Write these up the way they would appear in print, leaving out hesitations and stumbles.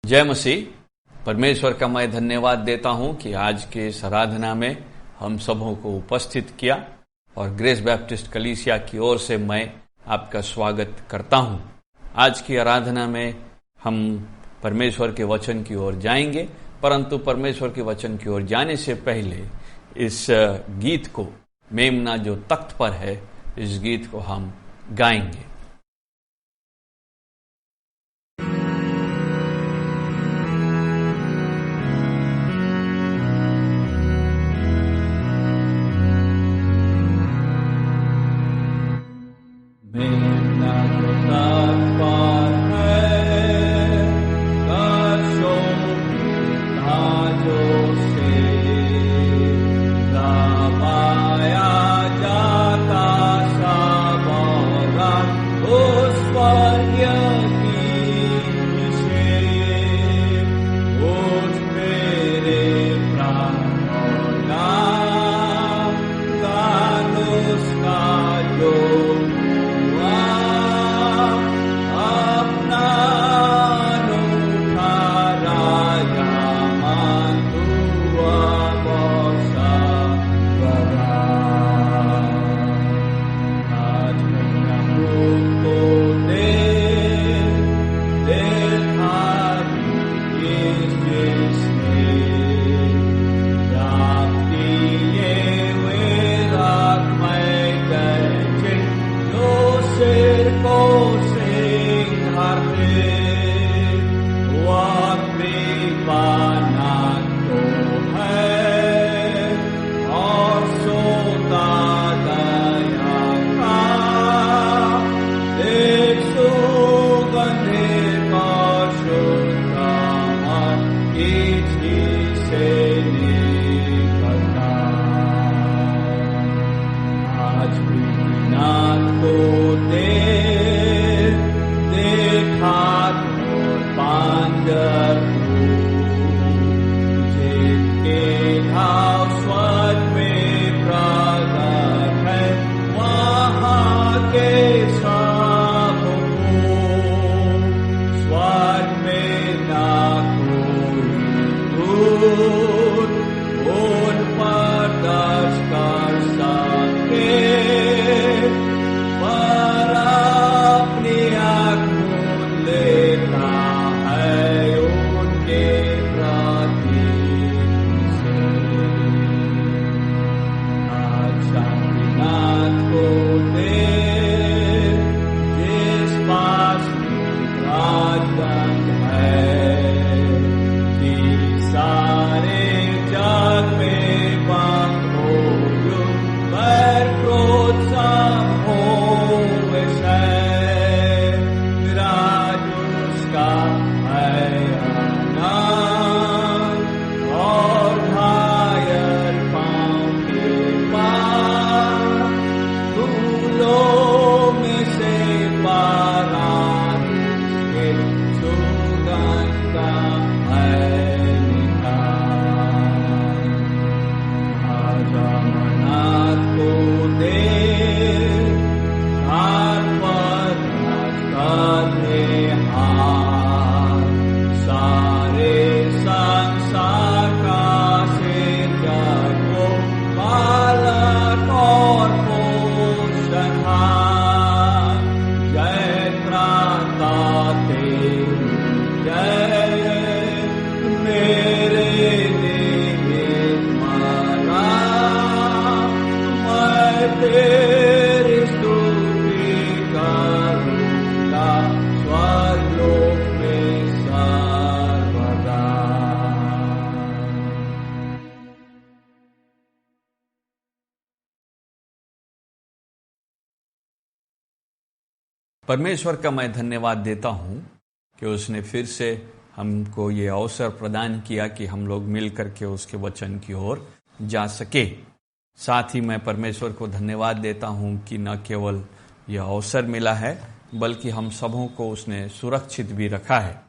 जय मसीह। परमेश्वर का मैं धन्यवाद देता हूं कि आज के इस आराधना में हम सबों को उपस्थित किया और ग्रेस बैप्टिस्ट कलीसिया की ओर से मैं आपका स्वागत करता हूं। आज की आराधना में हम परमेश्वर के वचन की ओर जाएंगे, परंतु परमेश्वर के वचन की ओर जाने से पहले इस गीत को, मेमना जो तख्त पर है, इस गीत को हम गाएंगे। परमेश्वर का मैं धन्यवाद देता हूं कि उसने फिर से हमको ये अवसर प्रदान किया कि हम लोग मिल करके उसके वचन की ओर जा सके। साथ ही मैं परमेश्वर को धन्यवाद देता हूं कि न केवल यह अवसर मिला है, बल्कि हम सबों को उसने सुरक्षित भी रखा है।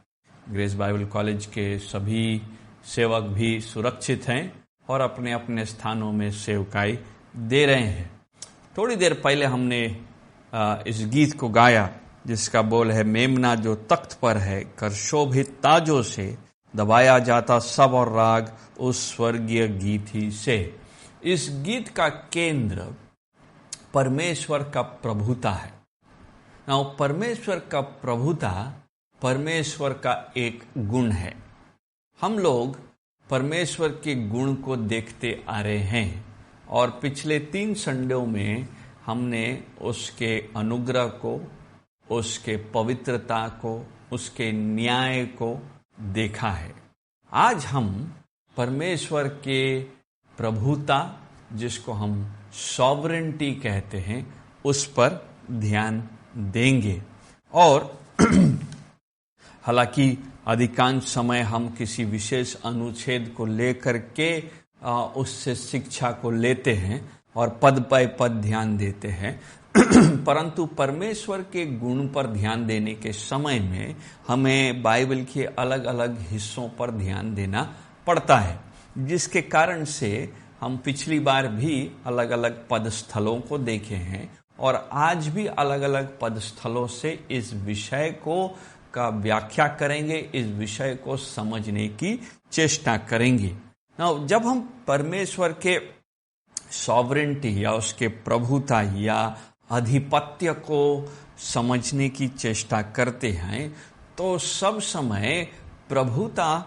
ग्रेस बाइबल कॉलेज के सभी सेवक भी सुरक्षित हैं और अपने अपने स्थानों में सेवकाई दे रहे हैं। थोड़ी देर पहले हमने इस गीत को गाया जिसका बोल है, मेमना जो तख्त पर है, कर शोभित ताजों से दबाया जाता सब और राग उस स्वर्गीय गीत ही से। इस गीत का केंद्र परमेश्वर का प्रभुता है। नाउ परमेश्वर का प्रभुता परमेश्वर का एक गुण है। हम लोग परमेश्वर के गुण को देखते आ रहे हैं और पिछले 3 संडेयों में हमने उसके अनुग्रह को, उसके पवित्रता को, उसके न्याय को देखा है। आज हम परमेश्वर के प्रभुता, जिसको हम सॉवरेंटी कहते हैं, उस पर ध्यान देंगे। और हालांकि अधिकांश समय हम किसी विशेष अनुच्छेद को लेकर के उससे शिक्षा को लेते हैं और पद पर पद ध्यान देते हैं, परंतु परमेश्वर के गुण पर ध्यान देने के समय में हमें बाइबल के अलग अलग हिस्सों पर ध्यान देना पड़ता है, जिसके कारण से हम पिछली बार भी अलग अलग पद स्थलों को देखे हैं और आज भी अलग अलग पद स्थलों से इस विषय को का व्याख्या करेंगे, इस विषय को समझने की चेष्टा करेंगे। जब हम परमेश्वर के सॉवरेंटी या उसके प्रभुता या आधिपत्य को समझने की चेष्टा करते हैं, तो सब समय प्रभुता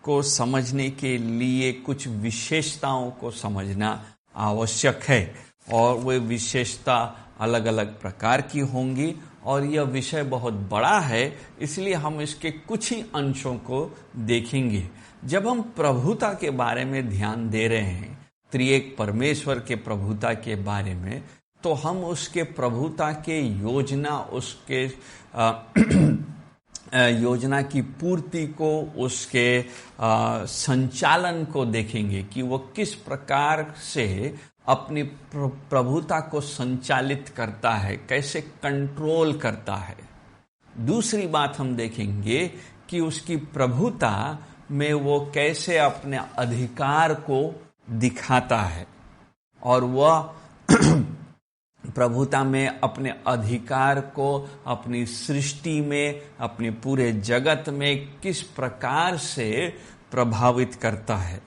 को समझने के लिए कुछ विशेषताओं को समझना आवश्यक है और वे विशेषता अलग अलग प्रकार की होंगी और यह विषय बहुत बड़ा है, इसलिए हम इसके कुछ ही अंशों को देखेंगे। जब हम प्रभुता के बारे में ध्यान दे रहे हैं, त्रिएक परमेश्वर के प्रभुता के बारे में, तो हम उसके प्रभुता के योजना, उसके योजना की पूर्ति को, उसके संचालन को देखेंगे कि वो किस प्रकार से अपनी प्रभुता को संचालित करता है, कैसे कंट्रोल करता है। दूसरी बात हम देखेंगे कि उसकी प्रभुता में वो कैसे अपने अधिकार को दिखाता है और वह प्रभुता में अपने अधिकार को अपनी सृष्टि में, अपने पूरे जगत में किस प्रकार से प्रभावित करता है।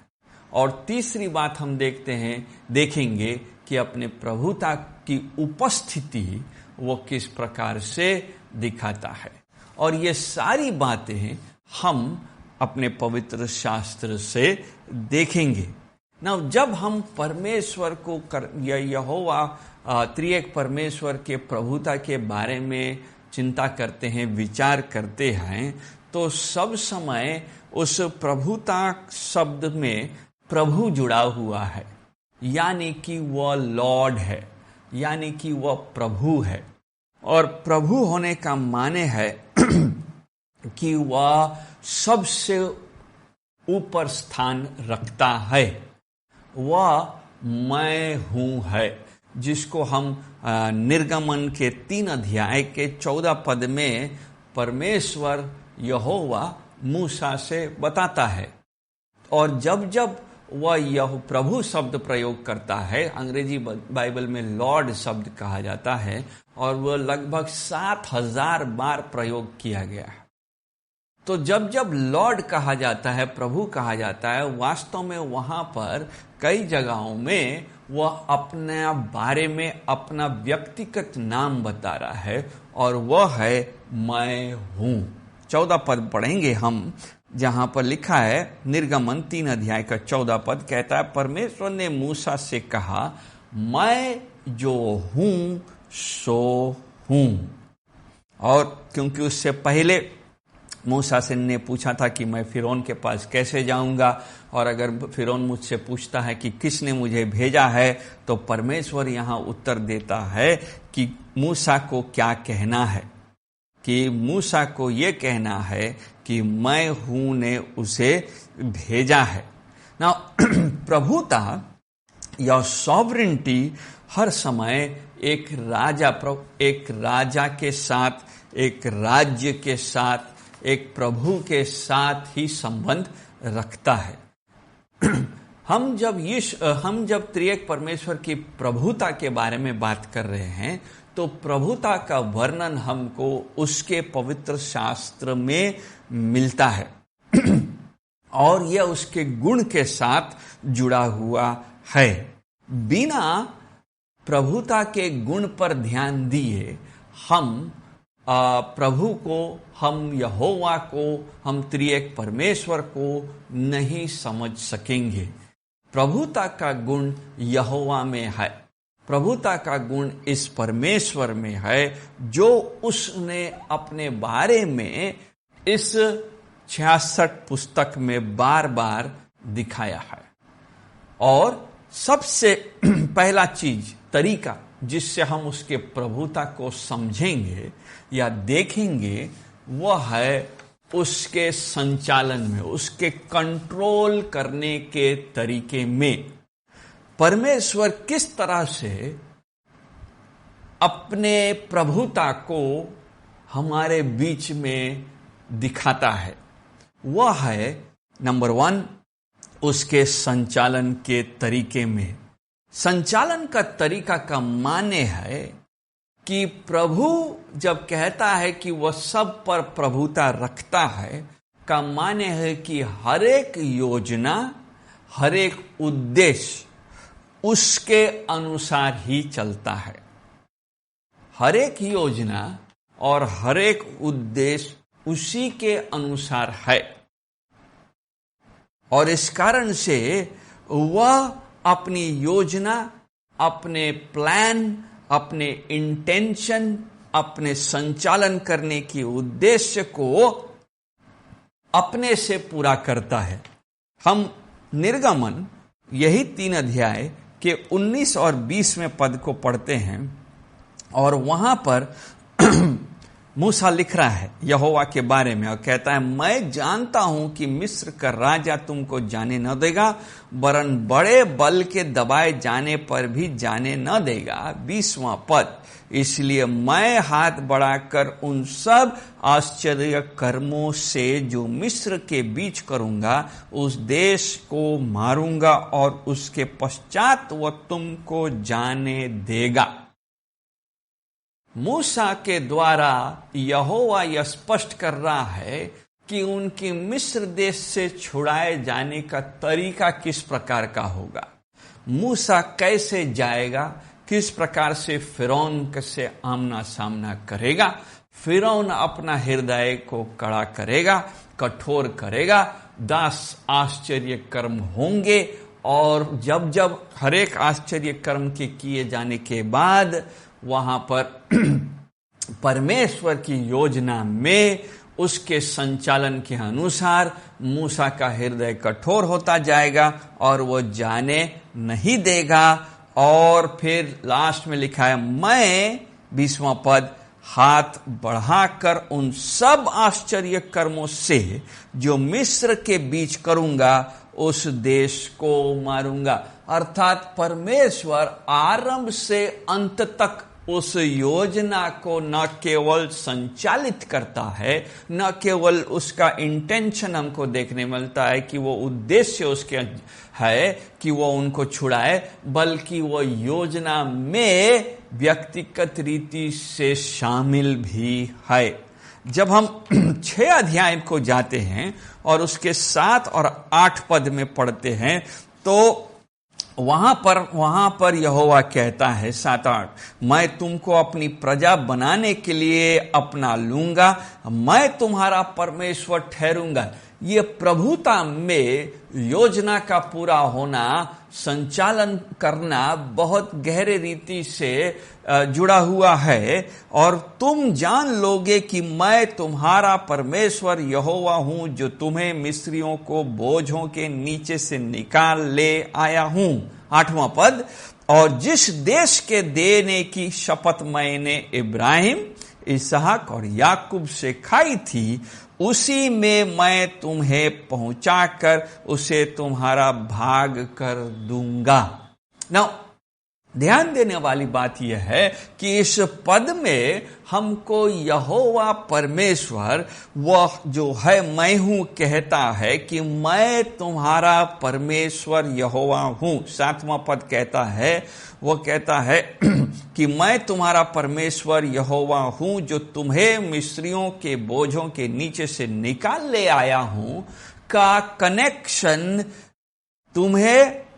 और तीसरी बात हम देखेंगे कि अपने प्रभुता की उपस्थिति वो किस प्रकार से दिखाता है। और ये सारी बातें हम अपने पवित्र शास्त्र से देखेंगे। ना जब हम परमेश्वर को या यहोवा त्रिएक परमेश्वर के प्रभुता के बारे में चिंता करते हैं, विचार करते हैं, तो सब समय उस प्रभुता शब्द में प्रभु जुड़ा हुआ है, यानी कि वह लॉर्ड है, यानी कि वह प्रभु है। और प्रभु होने का माने है कि वह सबसे ऊपर स्थान रखता है। वह मैं हूं है, जिसको हम निर्गमन के 3 अध्याय के 14 पद में परमेश्वर यहोवा मूसा से बताता है। और जब जब वह यह प्रभु शब्द प्रयोग करता है, अंग्रेजी बाइबल में लॉर्ड शब्द कहा जाता है, और वह लगभग 7000 बार प्रयोग किया गया है। तो जब जब लॉर्ड कहा जाता है, प्रभु कहा जाता है, वास्तव में वहां पर कई जगहों में वह अपने बारे में अपना व्यक्तिगत नाम बता रहा है और वह है मैं हूं। 14 पद पढ़ेंगे हम, जहां पर लिखा है, निर्गमन 3 अध्याय का 14 पद कहता है, परमेश्वर ने मूसा से कहा, मैं जो हूं सो हूं। और क्योंकि उससे पहले मूसा से ने पूछा था कि मैं फिरौन के पास कैसे जाऊंगा, और अगर फिरौन मुझसे पूछता है कि किसने मुझे भेजा है, तो परमेश्वर यहां उत्तर देता है कि मूसा को क्या कहना है, कि मूसा को ये कहना है कि मैं हूं ने उसे भेजा है। ना प्रभुता या सॉवरेंटी हर समय एक राजा के साथ, एक राज्य के साथ, एक प्रभु के साथ ही संबंध रखता है। हम जब त्रिएक परमेश्वर की प्रभुता के बारे में बात कर रहे हैं तो प्रभुता का वर्णन हमको उसके पवित्र शास्त्र में मिलता है और यह उसके गुण के साथ जुड़ा हुआ है। बिना प्रभुता के गुण पर ध्यान दिए हम प्रभु को, हम यहोवा को, हम त्रिएक परमेश्वर को नहीं समझ सकेंगे। प्रभुता का गुण यहोवा में है, प्रभुता का गुण इस परमेश्वर में है जो उसने अपने बारे में इस 66 पुस्तक में बार बार दिखाया है। और सबसे पहला चीज, तरीका जिससे हम उसके प्रभुता को समझेंगे या देखेंगे, वह है उसके संचालन में, उसके कंट्रोल करने के तरीके में। परमेश्वर किस तरह से अपने प्रभुता को हमारे बीच में दिखाता है, वह है नंबर 1 उसके संचालन के तरीके में। संचालन का तरीका का माने है कि प्रभु जब कहता है कि वह सब पर प्रभुता रखता है, का माने है कि हर एक योजना, हर एक उद्देश्य उसके अनुसार ही चलता है। हर एक योजना और हर एक उद्देश्य उसी के अनुसार है और इस कारण से वह अपनी योजना, अपने प्लान, अपने इंटेंशन, अपने संचालन करने के उद्देश्य को अपने से पूरा करता है। हम निर्गमन यही 3 अध्याय के 19 और 20 में पद को पढ़ते हैं और वहां पर मूसा लिख रहा है यहोवा के बारे में और कहता है, मैं जानता हूं कि मिस्र का राजा तुमको जाने न देगा, वरन बड़े बल के दबाए जाने पर भी जाने न देगा। 20वां पद, इसलिए मैं हाथ बढ़ाकर उन सब आश्चर्य कर्मों से जो मिस्र के बीच करूंगा उस देश को मारूंगा और उसके पश्चात वह तुमको जाने देगा। मूसा के द्वारा यहोवा यह स्पष्ट कर रहा है कि उनके मिस्र देश से छुड़ाए जाने का तरीका किस प्रकार का होगा, मूसा कैसे जाएगा, किस प्रकार से फिरौन से आमना सामना करेगा। फिरौन अपना हृदय को कड़ा करेगा, कठोर करेगा, 10 आश्चर्य कर्म होंगे और जब जब हर एक आश्चर्य कर्म के किए जाने के बाद वहां पर परमेश्वर की योजना में उसके संचालन के अनुसार मूसा का हृदय कठोर होता जाएगा और वो जाने नहीं देगा। और फिर लास्ट में लिखा है, मैं 20वां पद, हाथ बढ़ाकर उन सब आश्चर्य कर्मों से जो मिस्र के बीच करूंगा उस देश को मारूंगा। अर्थात परमेश्वर आरंभ से अंत तक उस योजना को न केवल संचालित करता है, न केवल उसका इंटेंशन हमको देखने मिलता है कि वो उद्देश्य उसके है कि वो उनको छुड़ाए, बल्कि वो योजना में व्यक्तिगत रीति से शामिल भी है। जब हम 6 अध्याय को जाते हैं और उसके 7 और 8 पद में पढ़ते हैं तो वहां पर यहोवा कहता है 7-8, मैं तुमको अपनी प्रजा बनाने के लिए अपना लूंगा, मैं तुम्हारा परमेश्वर ठहरूंगा। ये प्रभुता में योजना का पूरा होना, संचालन करना बहुत गहरे रीति से जुड़ा हुआ है और तुम जान लोगे कि मैं तुम्हारा परमेश्वर यहोवा हूं जो तुम्हें मिस्रियों को बोझों के नीचे से निकाल ले आया हूं। 8वां पद, और जिस देश के देने की शपथ मैंने इब्राहिम, इसहाक और याकूब से खाई थी उसी में मैं तुम्हें पहुंचाकर उसे तुम्हारा भाग कर दूंगा। नाउ ध्यान देने वाली बात यह है कि इस पद में हमको यहोवा परमेश्वर, वह जो है मैं हूं, कहता है कि मैं तुम्हारा परमेश्वर यहोवा हूं। 7वां पद कहता है, वो कहता है कि मैं तुम्हारा परमेश्वर यहोवा हूं, जो तुम्हें मिस्रियों के बोझों के नीचे से निकाल ले आया हूं, का कनेक्शन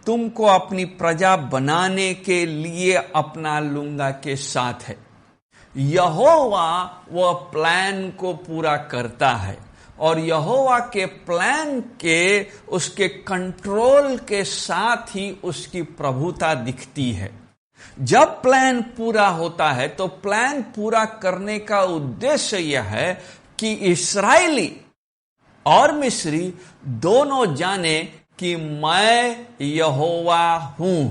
तुमको अपनी प्रजा बनाने के लिए अपना लूंगा के साथ है। यहोवा वह प्लान को पूरा करता है और यहोवा के प्लान के उसके कंट्रोल के साथ ही उसकी प्रभुता दिखती है। जब प्लान पूरा होता है तो प्लान पूरा करने का उद्देश्य यह है कि इस्राएली और मिस्री दोनों जाने कि मैं यहोवा हूं।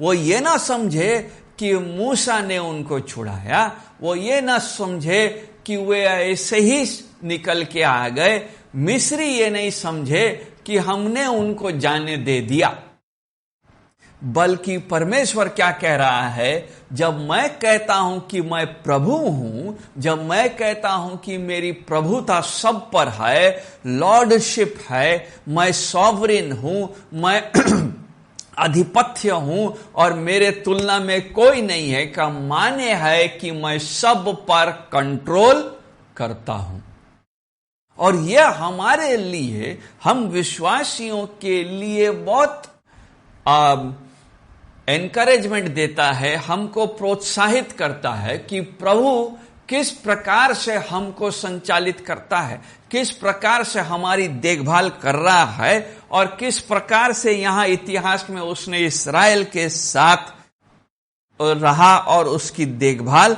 वो ये ना समझे कि मूसा ने उनको छुड़ाया, वो ये ना समझे कि वे ऐसे ही निकल के आ गए, मिस्री ये नहीं समझे कि हमने उनको जाने दे दिया। बल्कि परमेश्वर क्या कह रहा है, जब मैं कहता हूं कि मैं प्रभु हूं, जब मैं कहता हूं कि मेरी प्रभुता सब पर है, लॉर्डशिप है, मैं सॉवरेन हूं, मैं अधिपत्य हूं और मेरे तुलना में कोई नहीं है, का माने है कि मैं सब पर कंट्रोल करता हूं। और यह हमारे लिए, हम विश्वासियों के लिए बहुत एनकरेजमेंट देता है, हमको प्रोत्साहित करता है कि प्रभु किस प्रकार से हमको संचालित करता है, किस प्रकार से हमारी देखभाल कर रहा है और किस प्रकार से यहां इतिहास में उसने इस्राएल के साथ रहा और उसकी देखभाल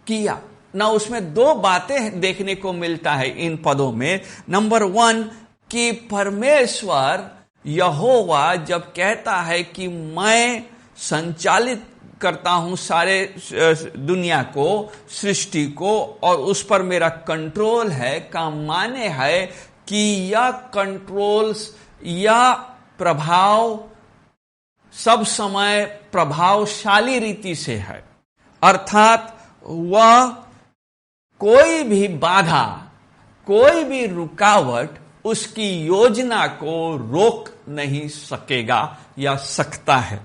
किया ना। उसमें दो बातें देखने को मिलता है इन पदों में। नंबर 1 कि परमेश्वर यहोवा जब कहता है कि मैं संचालित करता हूं सारे दुनिया को, सृष्टि को, और उस पर मेरा कंट्रोल है, का माने है कि यह कंट्रोल्स या प्रभाव सब समय प्रभावशाली रीति से है। अर्थात वह कोई भी बाधा, कोई भी रुकावट उसकी योजना को रोक नहीं सकेगा या सकता है।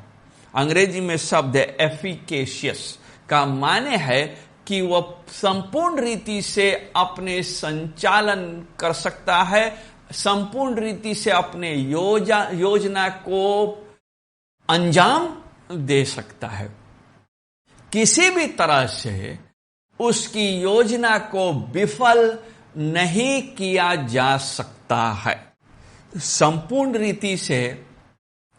अंग्रेजी में शब्द है एफिकेशियस, का माने है कि वह संपूर्ण रीति से अपने संचालन कर सकता है, संपूर्ण रीति से अपने योजना को अंजाम दे सकता है। किसी भी तरह से उसकी योजना को विफल नहीं किया जा सकता है। संपूर्ण रीति से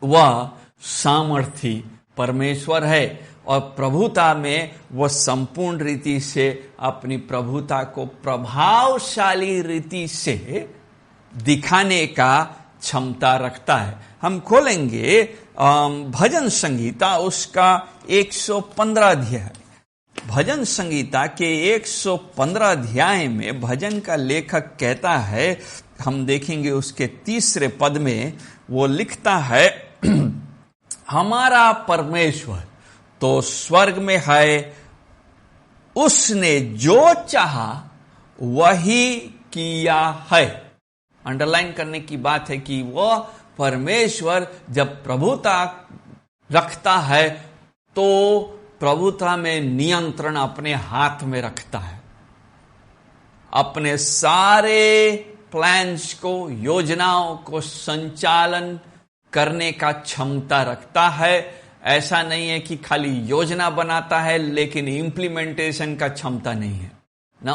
वह सामर्थी परमेश्वर है और प्रभुता में वह संपूर्ण रीति से अपनी प्रभुता को प्रभावशाली रीति से दिखाने का क्षमता रखता है। हम खोलेंगे भजन संगीता, उसका 115 अध्याय। भजन संगीता के 115 अध्याय में भजन का लेखक कहता है, हम देखेंगे उसके 3 पद में वो लिखता है, हमारा परमेश्वर तो स्वर्ग में है, उसने जो चाहा वही किया है। अंडरलाइन करने की बात है कि वह परमेश्वर जब प्रभुता रखता है तो प्रभुता में नियंत्रण अपने हाथ में रखता है। अपने सारे प्लान्स को, योजनाओं को संचालन करने का क्षमता रखता है। ऐसा नहीं है कि खाली योजना बनाता है लेकिन इंप्लीमेंटेशन का क्षमता नहीं है ना।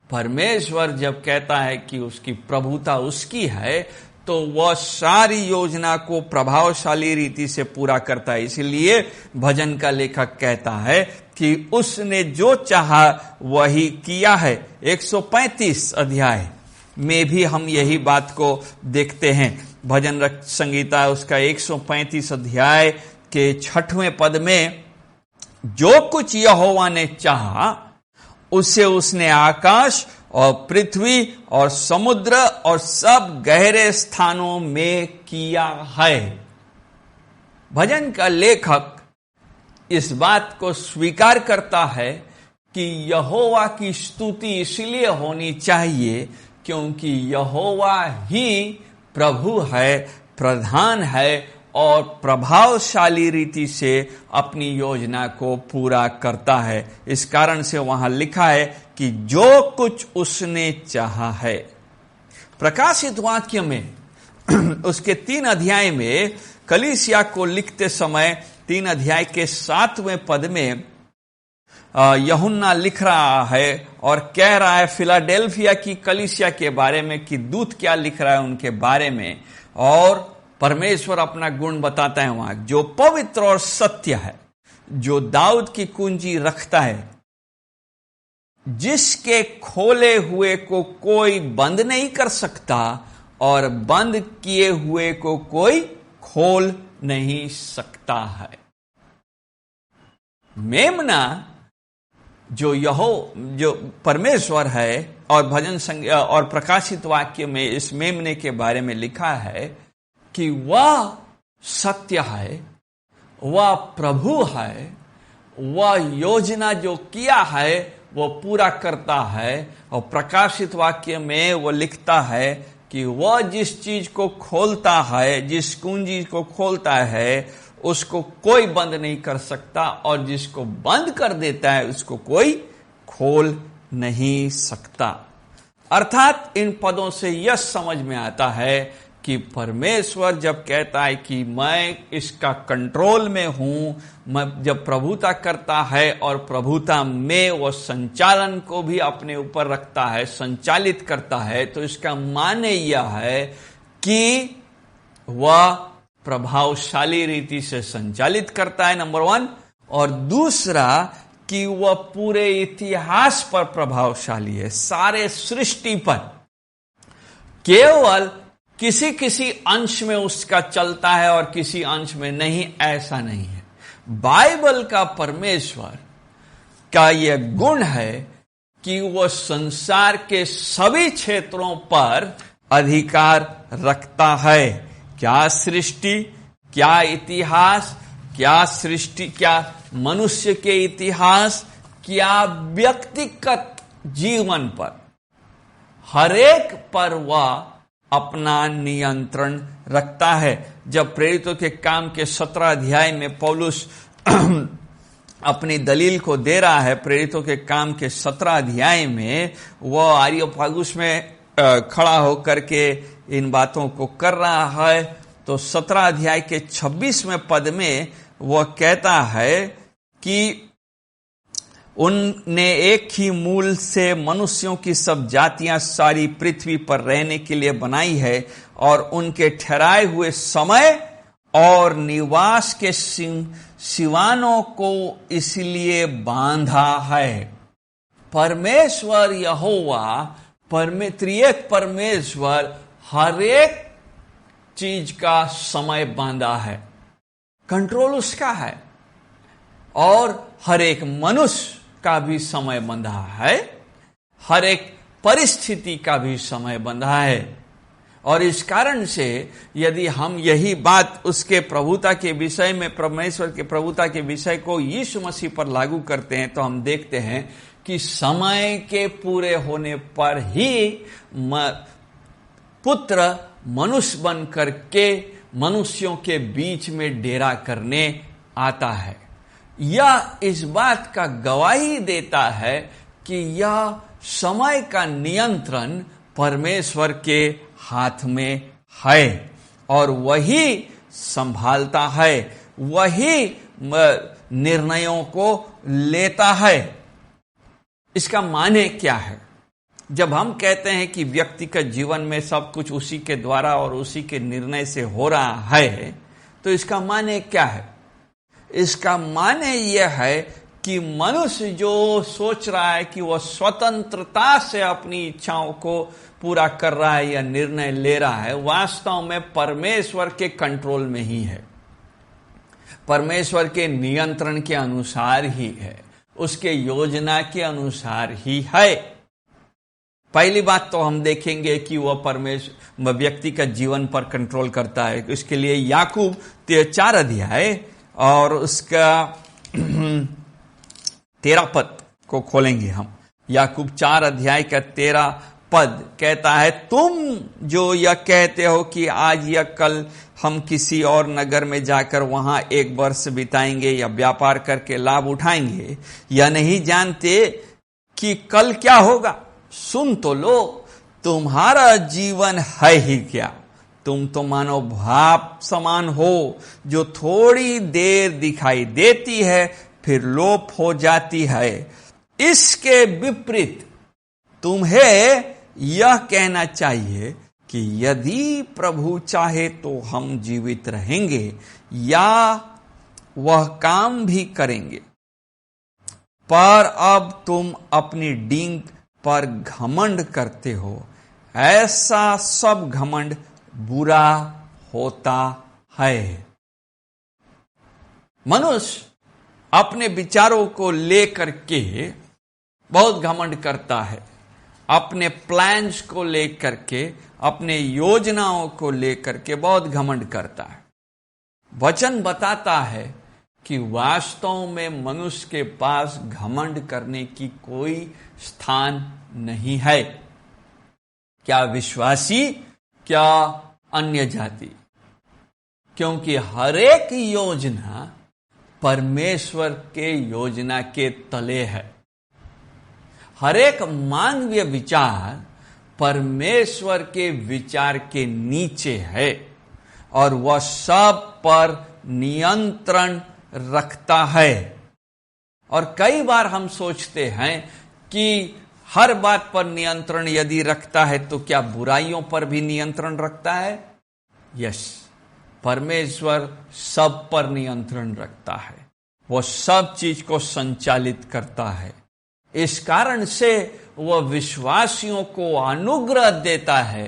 परमेश्वर जब कहता है कि उसकी प्रभुता उसकी है तो वह सारी योजना को प्रभावशाली रीति से पूरा करता है। इसलिए भजन का लेखक कहता है कि उसने जो चाहा वही किया है। 135 अध्याय में भी हम यही बात को देखते हैं। भजन संगीता उसका 135 अध्याय के 6वें पद में, जो कुछ यहोवा ने चाहा उसे उसने आकाश और पृथ्वी और समुद्र और सब गहरे स्थानों में किया है। भजन का लेखक इस बात को स्वीकार करता है कि यहोवा की स्तुति इसलिए होनी चाहिए क्योंकि यहोवा ही प्रभु है, प्रधान है और प्रभावशाली रीति से अपनी योजना को पूरा करता है। इस कारण से वहां लिखा है कि जो कुछ उसने चाहा है। प्रकाशित वाक्य में उसके 3 अध्याय में कलीसिया को लिखते समय 3 अध्याय के 7वें पद में यूहन्ना लिख रहा है और कह रहा है फिलाडेल्फिया की कलीसिया के बारे में कि दूत क्या लिख रहा है उनके बारे में, और परमेश्वर अपना गुण बताता है वहां, जो पवित्र और सत्य है, जो दाऊद की कुंजी रखता है, जिसके खोले हुए को कोई बंद नहीं कर सकता और बंद किए हुए को कोई खोल नहीं सकता है। मेमना जो परमेश्वर है, और भजन संज्ञा और प्रकाशित वाक्य में इस मेमने के बारे में लिखा है कि वह सत्य है, वह प्रभु है, वह योजना जो किया है वो पूरा करता है। और प्रकाशित वाक्य में वो लिखता है कि वह जिस चीज को खोलता है, जिस कुंजी को खोलता है, उसको कोई बंद नहीं कर सकता, और जिसको बंद कर देता है उसको कोई खोल नहीं सकता। अर्थात इन पदों से यह समझ में आता है कि परमेश्वर जब कहता है कि मैं इसका कंट्रोल में हूं, मैं जब प्रभुता करता है और प्रभुता में वो संचालन को भी अपने ऊपर रखता है, संचालित करता है, तो इसका माने यह है कि वह प्रभावशाली रीति से संचालित करता है, नंबर 1, और दूसरा कि वह पूरे इतिहास पर प्रभावशाली है, सारे सृष्टि पर। केवल किसी किसी अंश में उसका चलता है और किसी अंश में नहीं, ऐसा नहीं है। बाइबल का परमेश्वर का यह गुण है कि वह संसार के सभी क्षेत्रों पर अधिकार रखता है। क्या सृष्टि, क्या इतिहास, क्या सृष्टि, क्या मनुष्य के इतिहास, क्या व्यक्तिगत जीवन पर, हरेक पर वह अपना नियंत्रण रखता है। जब प्रेरितों के काम के 17 अध्याय में पौलुस अपनी दलील को दे रहा है, प्रेरितों के काम के 17 अध्याय में वह आरियोपागुस में खड़ा होकर के इन बातों को कर रहा है, तो 17 अध्याय के 26वें पद में वह कहता है कि उनने एक ही मूल से मनुष्यों की सब जातियां सारी पृथ्वी पर रहने के लिए बनाई है, और उनके ठहराए हुए समय और निवास के सिवानों को इसलिए बांधा है। परमेश्वर यहोवा, त्रिएक परमेश्वर हर एक चीज का समय बांधा है, कंट्रोल उसका है, और हर एक मनुष्य का भी समय बंधा है, हर एक परिस्थिति का भी समय बंधा है। और इस कारण से यदि हम यही बात उसके प्रभुता के विषय में, परमेश्वर के प्रभुता के विषय को यीशु मसीह पर लागू करते हैं, तो हम देखते हैं कि समय के पूरे होने पर ही पुत्र मनुष्य बन करके मनुष्यों के बीच में डेरा करने आता है। यह इस बात का गवाही देता है कि यह समय का नियंत्रण परमेश्वर के हाथ में है, और वही संभालता है, वही निर्णयों को लेता है। इसका माने क्या है? जब हम कहते हैं कि व्यक्तिगत जीवन में सब कुछ उसी के द्वारा और उसी के निर्णय से हो रहा है, तो इसका माने क्या है? इसका माने यह है कि मनुष्य जो सोच रहा है कि वह स्वतंत्रता से अपनी इच्छाओं को पूरा कर रहा है या निर्णय ले रहा है, वास्तव में परमेश्वर के कंट्रोल में ही है, परमेश्वर के नियंत्रण के अनुसार ही है, उसके योजना के अनुसार ही है। पहली बात तो हम देखेंगे कि वह परमेश्वर व्यक्ति का जीवन पर कंट्रोल करता है। इसके लिए याकूब 4 अध्याय और उसका 13 पद को खोलेंगे हम। याकूब 4 अध्याय का 13 पद कहता है, तुम जो यह कहते हो कि आज या कल हम किसी और नगर में जाकर वहां 1 वर्ष बिताएंगे या व्यापार करके लाभ उठाएंगे, या नहीं जानते कि कल क्या होगा? सुन तो लो, तुम्हारा जीवन है ही क्या? तुम तो मानो भाप समान हो, जो थोड़ी देर दिखाई देती है फिर लोप हो जाती है। इसके विपरीत तुम्हें यह कहना चाहिए कि यदि प्रभु चाहे तो हम जीवित रहेंगे या वह काम भी करेंगे। पर अब तुम अपनी डींग पर घमंड करते हो। ऐसा सब घमंड बुरा होता है। मनुष्य अपने विचारों को लेकर के बहुत घमंड करता है, अपने प्लान्स को लेकर के, अपने योजनाओं को लेकर के बहुत घमंड करता है। वचन बताता है कि वास्तव में मनुष्य के पास घमंड करने की कोई स्थान नहीं है। क्या विश्वासी, क्या अन्य जाति, क्योंकि हर एक योजना परमेश्वर के योजना के तले है। हर एक मानवीय विचार परमेश्वर के विचार के नीचे है और वह सब पर नियंत्रण रखता है। और कई बार हम सोचते हैं कि हर बात पर नियंत्रण यदि रखता है तो क्या बुराइयों पर भी नियंत्रण रखता है? यस, परमेश्वर सब पर नियंत्रण रखता है, वो सब चीज को संचालित करता है। इस कारण से वह विश्वासियों को अनुग्रह देता है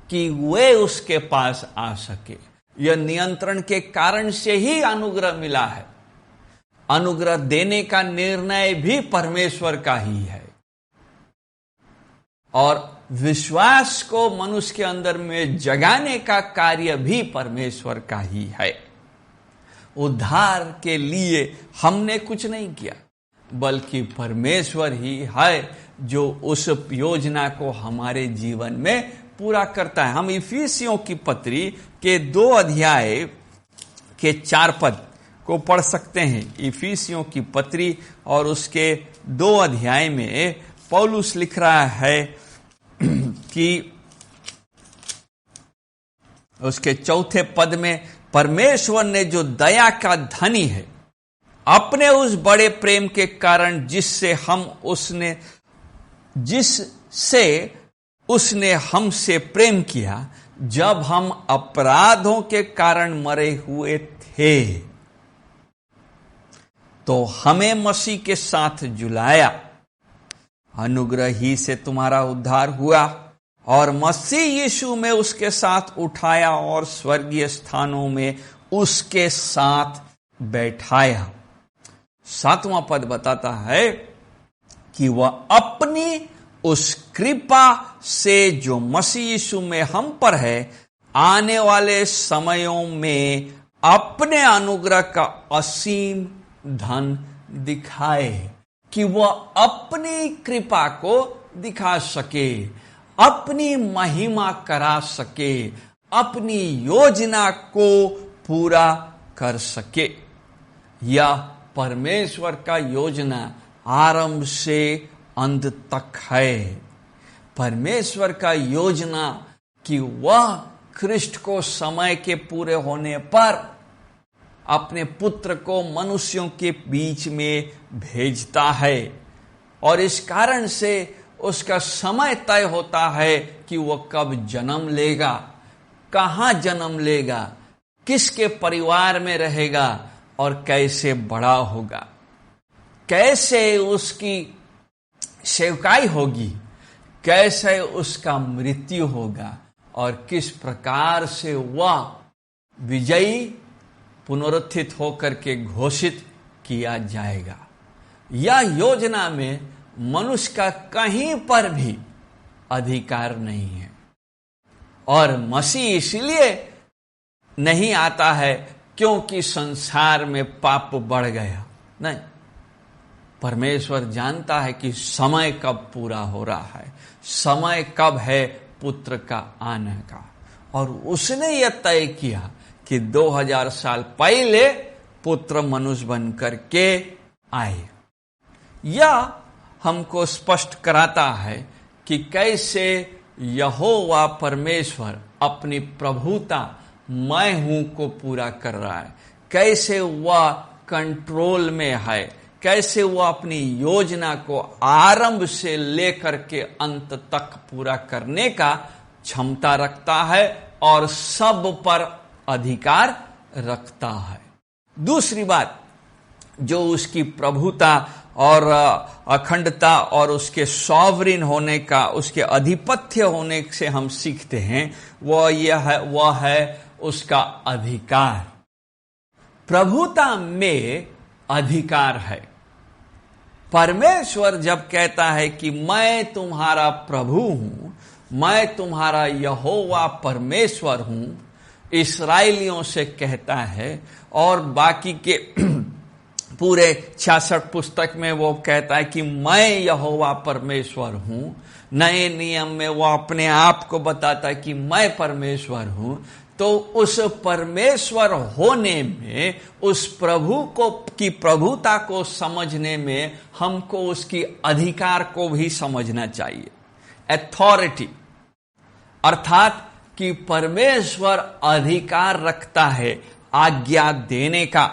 कि वे उसके पास आ सके। यह नियंत्रण के कारण से ही अनुग्रह मिला है। अनुग्रह देने का निर्णय भी परमेश्वर का ही है और विश्वास को मनुष्य के अंदर में जगाने का कार्य भी परमेश्वर का ही है। उद्धार के लिए हमने कुछ नहीं किया, बल्कि परमेश्वर ही है जो उस योजना को हमारे जीवन में पूरा करता है। हम इफिसियों की पत्री के 2 अध्याय के 4 पद को पढ़ सकते हैं। इफिसियों की पत्री और उसके 2 अध्याय में पौलुस लिख रहा है कि उसके 4थे पद में, परमेश्वर ने जो दया का धनी है, अपने उस बड़े प्रेम के कारण जिससे उसने हमसे प्रेम किया, जब हम अपराधों के कारण मरे हुए थे, तो हमें मसीह के साथ जुलाया। अनुग्रह ही से तुम्हारा उद्धार हुआ और मसीह यीशु में उसके साथ उठाया और स्वर्गीय स्थानों में उसके साथ बैठाया। 7वां पद बताता है कि वह अपनी उस कृपा से जो मसीह यीशु में हम पर है, आने वाले समयों में अपने अनुग्रह का असीम धन दिखाए, कि वह अपनी कृपा को दिखा सके, अपनी महिमा करा सके, अपनी योजना को पूरा कर सके। यह परमेश्वर का योजना आरंभ से अंत तक है। परमेश्वर का योजना कि वह ख्रिस्ट को समय के पूरे होने पर अपने पुत्र को मनुष्यों के बीच में भेजता है और इस कारण से उसका समय तय होता है कि वह कब जन्म लेगा, कहां जन्म लेगा, किसके परिवार में रहेगा और कैसे बड़ा होगा, कैसे उसकी सेवकाई होगी, कैसे उसका मृत्यु होगा और किस प्रकार से वह विजयी पुनरुत्थित होकर के घोषित किया जाएगा। यह योजना में मनुष्य का कहीं पर भी अधिकार नहीं है और मसीह इसलिए नहीं आता है क्योंकि संसार में पाप बढ़ गया। नहीं, परमेश्वर जानता है कि समय कब पूरा हो रहा है, समय कब है पुत्र का आने का, और उसने यह तय किया कि 2000 साल पहले पुत्र मनुष्य बन करके आए। यह हमको स्पष्ट कराता है कि कैसे यहोवा परमेश्वर अपनी प्रभुता मैं हूं को पूरा कर रहा है, कैसे वह कंट्रोल में है, कैसे वह अपनी योजना को आरंभ से लेकर के अंत तक पूरा करने का क्षमता रखता है और सब पर अधिकार रखता है। दूसरी बात जो उसकी प्रभुता और अखंडता और उसके सॉवरिन होने का, उसके अधिपत्य होने से हम सीखते हैं, वह है उसका अधिकार। प्रभुता में अधिकार है। परमेश्वर जब कहता है कि मैं तुम्हारा प्रभु हूं, मैं तुम्हारा यहोवा परमेश्वर हूं, इस्राएलियों से कहता है, और बाकी के पूरे 66 पुस्तक में वो कहता है कि मैं यहोवा परमेश्वर हूं। नए नियम में वो अपने आप को बताता है कि मैं परमेश्वर हूं। तो उस परमेश्वर होने में, उस प्रभु को की प्रभुता को समझने में हमको उसकी अधिकार को भी समझना चाहिए। अथॉरिटी अर्थात कि परमेश्वर अधिकार रखता है आज्ञा देने का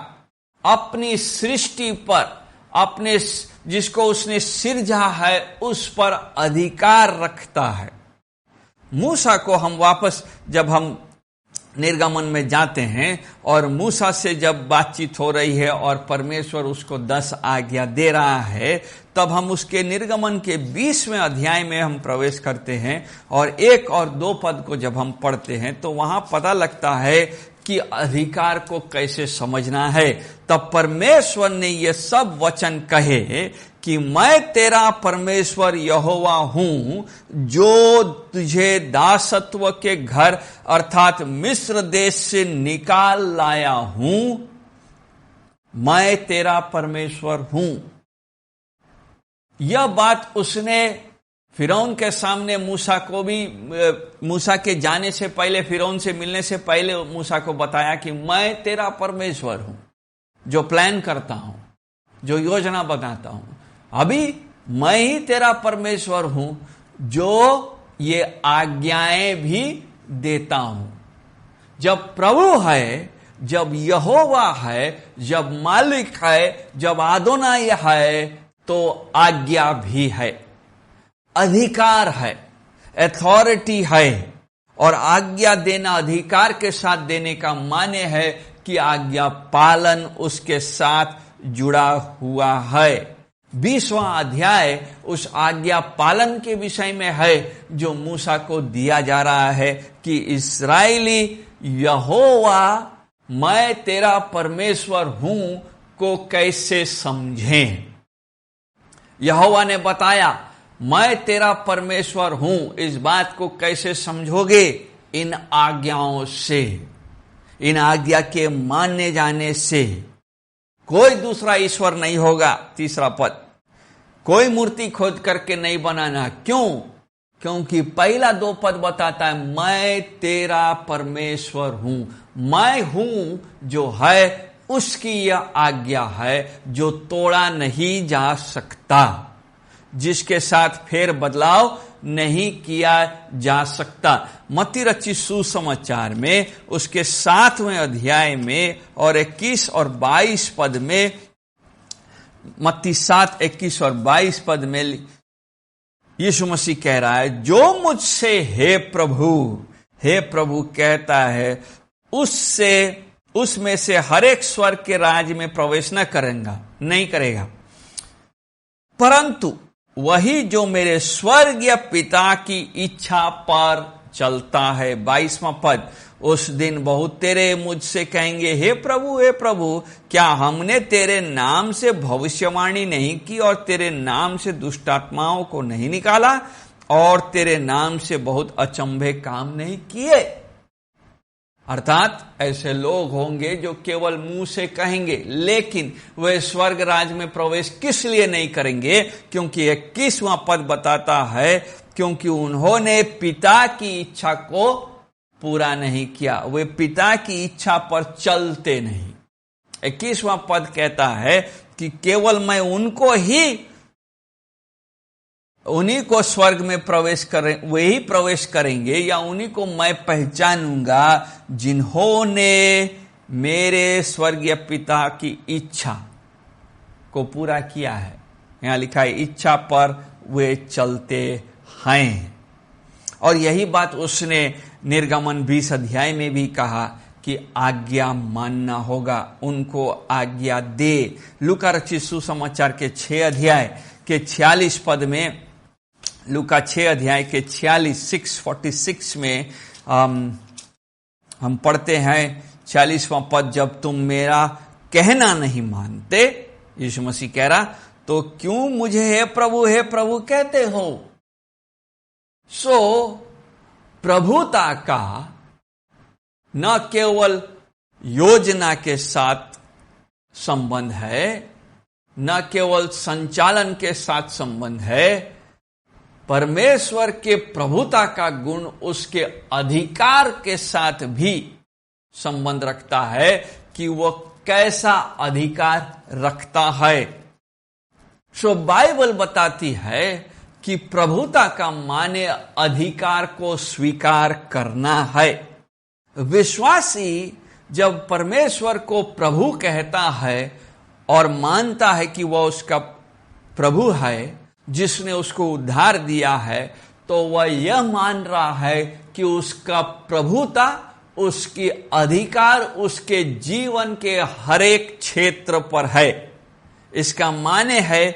अपनी सृष्टि पर, अपने जिसको उसने सिरजा है उस पर अधिकार रखता है। मूसा को हम वापस जब हम निर्गमन में जाते हैं और मूसा से जब बातचीत हो रही है और परमेश्वर उसको 10 आज्ञा दे रहा है, तब हम उसके निर्गमन के 20वें अध्याय में हम प्रवेश करते हैं और 1 और 2 पद को जब हम पढ़ते हैं तो वहां पता लगता है कि अधिकार को कैसे समझना है। तब परमेश्वर ने ये सब वचन कहे कि मैं तेरा परमेश्वर यहोवा हूं, जो तुझे दासत्व के घर अर्थात मिस्र देश से निकाल लाया हूं। मैं तेरा परमेश्वर हूं। यह बात उसने फिरौन के सामने मूसा को भी, मूसा के जाने से पहले, फिरौन से मिलने से पहले मूसा को बताया कि मैं तेरा परमेश्वर हूं, जो प्लान करता हूं, जो योजना बनाता हूं। अभी मैं ही तेरा परमेश्वर हूं, जो ये आज्ञाएं भी देता हूं। जब प्रभु है, जब यहोवा है, जब मालिक है, जब आदोनाई है, तो आज्ञा भी है, अधिकार है, अथॉरिटी है। और आज्ञा देना अधिकार के साथ देने का माने है कि आज्ञा पालन उसके साथ जुड़ा हुआ है। 20वां अध्याय उस आज्ञा पालन के विषय में है जो मूसा को दिया जा रहा है कि इस्राएली यहोवा मैं तेरा परमेश्वर हूं को कैसे समझें। यहोवा ने बताया मैं तेरा परमेश्वर हूं, इस बात को कैसे समझोगे? इन आज्ञाओं से, इन आज्ञा के मानने जाने से। कोई दूसरा ईश्वर नहीं होगा। 3रा पद, कोई मूर्ति खोद करके नहीं बनाना। क्यों? क्योंकि पहला 2 पद बताता है मैं तेरा परमेश्वर हूं। मैं हूं जो है उसकी यह आज्ञा है जो तोड़ा नहीं जा सकता, जिसके साथ फेर बदलाव नहीं किया जा सकता। मत्ती रचित सुसमाचार में उसके 7वें अध्याय में और 21 और 22 पद में, मत्ती 7, 21 और 22 पद में यीशु मसीह कह रहा है जो मुझसे हे प्रभु कहता है उसमें से हर एक स्वर्ग के राज्य में प्रवेश नहीं करेगा, परंतु वही जो मेरे स्वर्गीय पिता की इच्छा पर चलता है। 22वां पद, उस दिन बहुत तेरे मुझसे कहेंगे हे प्रभु, क्या हमने तेरे नाम से भविष्यवाणी नहीं की और तेरे नाम से दुष्टात्माओं को नहीं निकाला और तेरे नाम से बहुत अचंभे काम नहीं किए? अर्थात ऐसे लोग होंगे जो केवल मुंह से कहेंगे, लेकिन वे स्वर्ग राज में प्रवेश किस लिए नहीं करेंगे? क्योंकि 21वां पद बताता है, क्योंकि उन्होंने पिता की इच्छा को पूरा नहीं किया, वे पिता की इच्छा पर चलते नहीं। 21वां पद कहता है कि केवल मैं उन्हीं को स्वर्ग में प्रवेश करें, वे ही प्रवेश करेंगे, या उन्हीं को मैं पहचानूंगा जिन्होंने मेरे स्वर्गीय पिता की इच्छा को पूरा किया है। यहां लिखा है इच्छा पर वे चलते हैं। और यही बात उसने निर्गमन 20 अध्याय में भी कहा कि आज्ञा मानना होगा, उनको आज्ञा दे। लूका रचित सुसमाचार के 6 अध्याय के 46 पद में, लूका 6 अध्याय के 46 में हम पढ़ते हैं 46वां पद, जब तुम मेरा कहना नहीं मानते, यीशु मसीह कह रहा, तो क्यों मुझे हे प्रभु कहते हो? प्रभुता का न केवल योजना के साथ संबंध है, न केवल संचालन के साथ संबंध है, परमेश्वर के प्रभुता का गुण उसके अधिकार के साथ भी संबंध रखता है कि वो कैसा अधिकार रखता है। बाइबल बताती है कि प्रभुता का माने अधिकार को स्वीकार करना है। विश्वासी जब परमेश्वर को प्रभु कहता है और मानता है कि वह उसका प्रभु है जिसने उसको उद्धार दिया है, तो वह यह मान रहा है कि उसका प्रभुता, उसकी अधिकार उसके जीवन के हर एक क्षेत्र पर है। इसका माने है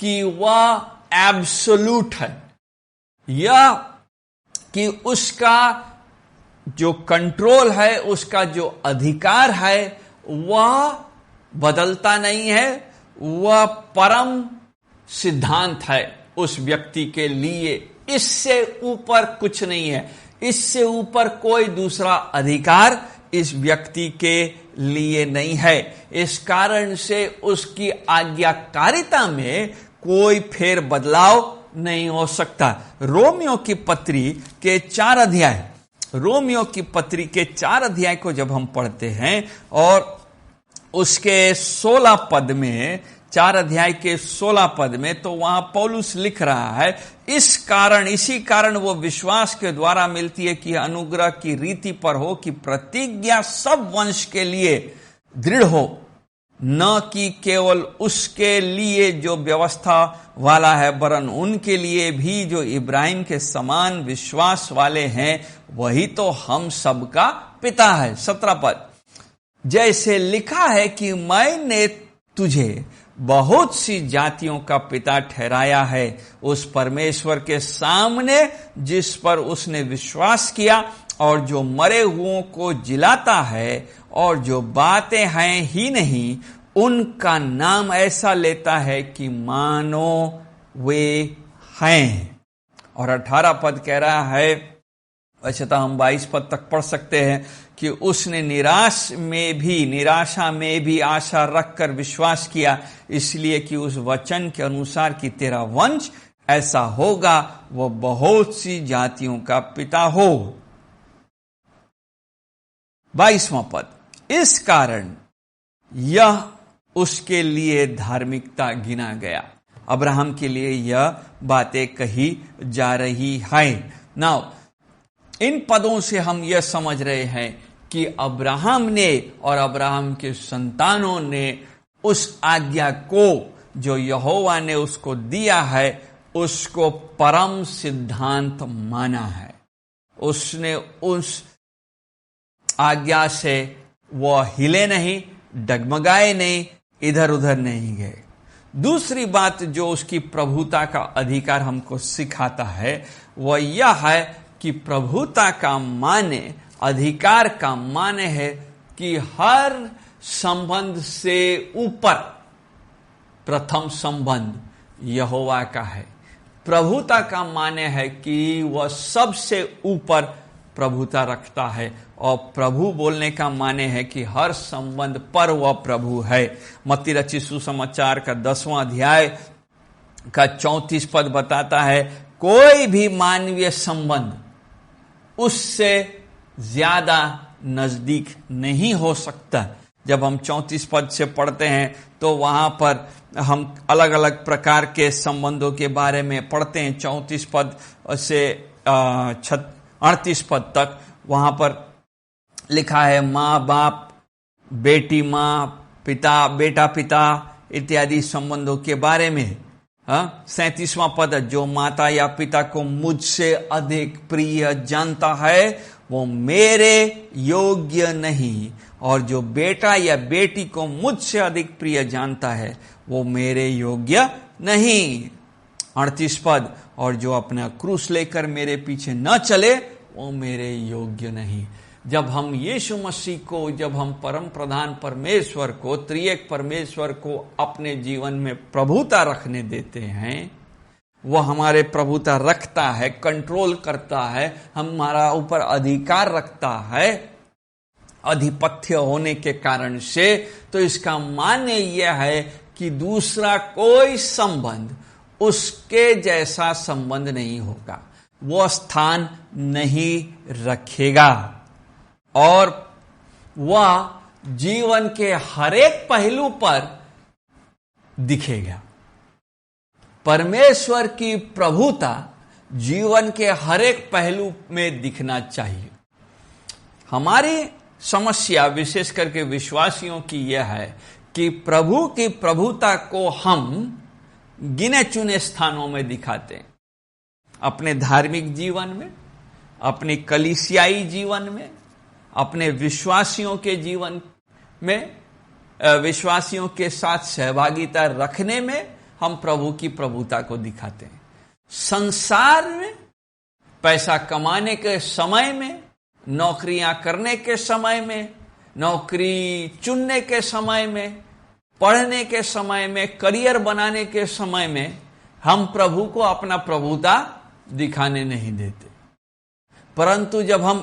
कि वह एब्सोल्यूट है, या कि उसका जो कंट्रोल है, उसका जो अधिकार है, वह बदलता नहीं है, वह परम सिद्धांत है उस व्यक्ति के लिए। इससे ऊपर कुछ नहीं है, इससे ऊपर कोई दूसरा अधिकार इस व्यक्ति के लिए नहीं है। इस कारण से उसकी आज्ञाकारिता में कोई फेर बदलाव नहीं हो सकता। रोमियो की पत्री के 4 अध्याय को जब हम पढ़ते हैं और उसके 16 पद में, 4 अध्याय के 16 पद में, तो वहां पौलुस लिख रहा है, इसी कारण वो विश्वास के द्वारा मिलती है कि अनुग्रह की रीति पर हो, कि प्रतिज्ञा सब वंश के लिए दृढ़ हो, न कि केवल उसके लिए जो व्यवस्था वाला है, वरन उनके लिए भी जो इब्राहिम के समान विश्वास वाले हैं, वही तो हम सबका पिता है। 17 पद, जैसे लिखा है कि मैंने तुझे बहुत सी जातियों का पिता ठहराया है, उस परमेश्वर के सामने जिस पर उसने विश्वास किया, और जो मरे हुओं को जिलाता है, और जो बातें हैं ही नहीं, उनका नाम ऐसा लेता है कि मानो वे हैं। और 18 पद कह रहा है, वैसे तो हम 22 पद तक पढ़ सकते हैं, कि उसने निराशा में भी आशा रखकर विश्वास किया, इसलिए कि उस वचन के अनुसार कि तेरा वंश ऐसा होगा, वह बहुत सी जातियों का पिता हो। 22वां पद, इस कारण यह उसके लिए धार्मिकता गिना गया। अब्राहम के लिए यह बातें कही जा रही है। नाउ इन पदों से हम यह समझ रहे हैं कि अब्राहम ने और अब्राहम के संतानों ने उस आज्ञा को जो यहोवा ने उसको दिया है, उसको परम सिद्धांत माना है। उसने उस आज्ञा से वह हिले नहीं, डगमगाए नहीं, इधर उधर नहीं गए। दूसरी बात जो उसकी प्रभुता का अधिकार हमको सिखाता है, वह यह है कि प्रभुता का माने, अधिकार का माने है कि हर संबंध से ऊपर प्रथम संबंध यहोवा का है। प्रभुता का माने है कि वह सबसे ऊपर प्रभुता रखता है। और प्रभु बोलने का माने है कि हर संबंध पर वह प्रभु है। मत्ती रचित सुसमाचार का 10वां अध्याय का 34 पद बताता है, कोई भी मानवीय संबंध उससे ज्यादा नजदीक नहीं हो सकता। जब हम 34 पद से पढ़ते हैं तो वहां पर हम अलग अलग प्रकार के संबंधों के बारे में पढ़ते हैं। 34 पद से 38 पद तक वहां पर लिखा है माँ बाप, बेटी माँ, पिता बेटा पिता इत्यादि संबंधों के बारे में। 37वां पद, जो माता या पिता को मुझसे अधिक प्रिय जानता है वो मेरे योग्य नहीं, और जो बेटा या बेटी को मुझसे अधिक प्रिय जानता है वो मेरे योग्य नहीं। 38 पद, और जो अपना क्रूस लेकर मेरे पीछे न चले वो मेरे योग्य नहीं। जब हम यीशु मसीह को, जब हम परम प्रधान परमेश्वर को, त्रिएक परमेश्वर को अपने जीवन में प्रभुता रखने देते हैं, वह हमारे प्रभुता रखता है, कंट्रोल करता है, हमारा ऊपर अधिकार रखता है आधिपत्य होने के कारण से, तो इसका माने यह है कि दूसरा कोई संबंध उसके जैसा संबंध नहीं होगा, वो स्थान नहीं रखेगा और वह जीवन के हरेक पहलू पर दिखेगा। परमेश्वर की प्रभुता जीवन के हरेक पहलू में दिखना चाहिए। हमारी समस्या विशेष करके विश्वासियों की यह है कि प्रभु की प्रभुता को हम गिने चुने स्थानों में दिखाते हैं, अपने धार्मिक जीवन में, अपने कलीसियाई जीवन में, अपने विश्वासियों के जीवन में, विश्वासियों के साथ सहभागिता रखने में हम प्रभु की प्रभुता को दिखाते हैं। संसार में पैसा कमाने के समय में, नौकरियां करने के समय में, नौकरी चुनने के समय में, पढ़ने के समय में, करियर बनाने के समय में हम प्रभु को अपना प्रभुता दिखाने नहीं देते। परंतु जब हम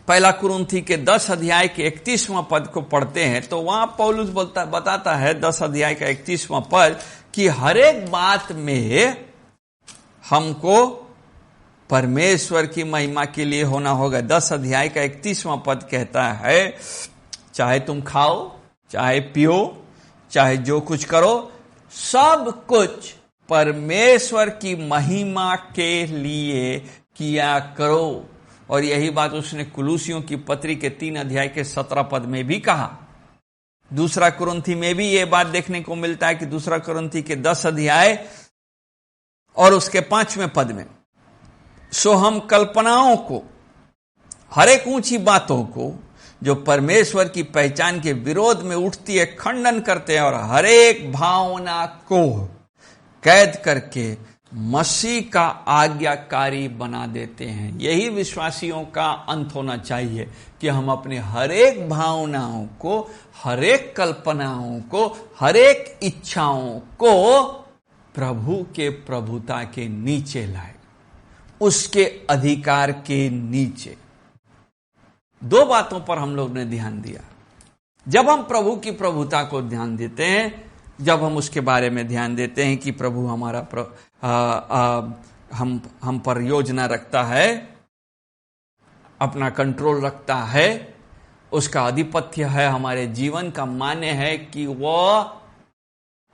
पहला कुरिन्थी के 10 अध्याय के 31वां पद को पढ़ते हैं तो वहां पौलुस बताता है 10 अध्याय का 31वां पद कि हर एक बात में हमको परमेश्वर की महिमा के लिए होना होगा। 10 अध्याय का 31वां पद कहता है, चाहे तुम खाओ, चाहे पियो, चाहे जो कुछ करो, सब कुछ परमेश्वर की महिमा के लिए किया करो। और यही बात उसने कुलूसियों की पत्री के 3 अध्याय के 17 पद में भी कहा। दूसरा कुरिन्थी में भी यह बात देखने को मिलता है कि दूसरा कुरिन्थी के 10 अध्याय और उसके 5वें पद में, सो हम कल्पनाओं को, हर एक ऊंची बातों को जो परमेश्वर की पहचान के विरोध में उठती है खंडन करते हैं, और हर एक भावना को कैद करके मसीह का आज्ञाकारी बना देते हैं। यही विश्वासियों का अंत होना चाहिए कि हम अपने हर एक भावनाओं को, हर एक कल्पनाओं को, हर एक इच्छाओं को प्रभु के प्रभुता के नीचे लाए, उसके अधिकार के नीचे। 2 बातों पर हम लोग ने ध्यान दिया। जब हम प्रभु की प्रभुता को ध्यान देते हैं, जब हम उसके बारे में ध्यान देते हैं कि प्रभु हमारा हम पर योजना रखता है, अपना कंट्रोल रखता है, उसका आधिपत्य है हमारे जीवन का, माने है कि वह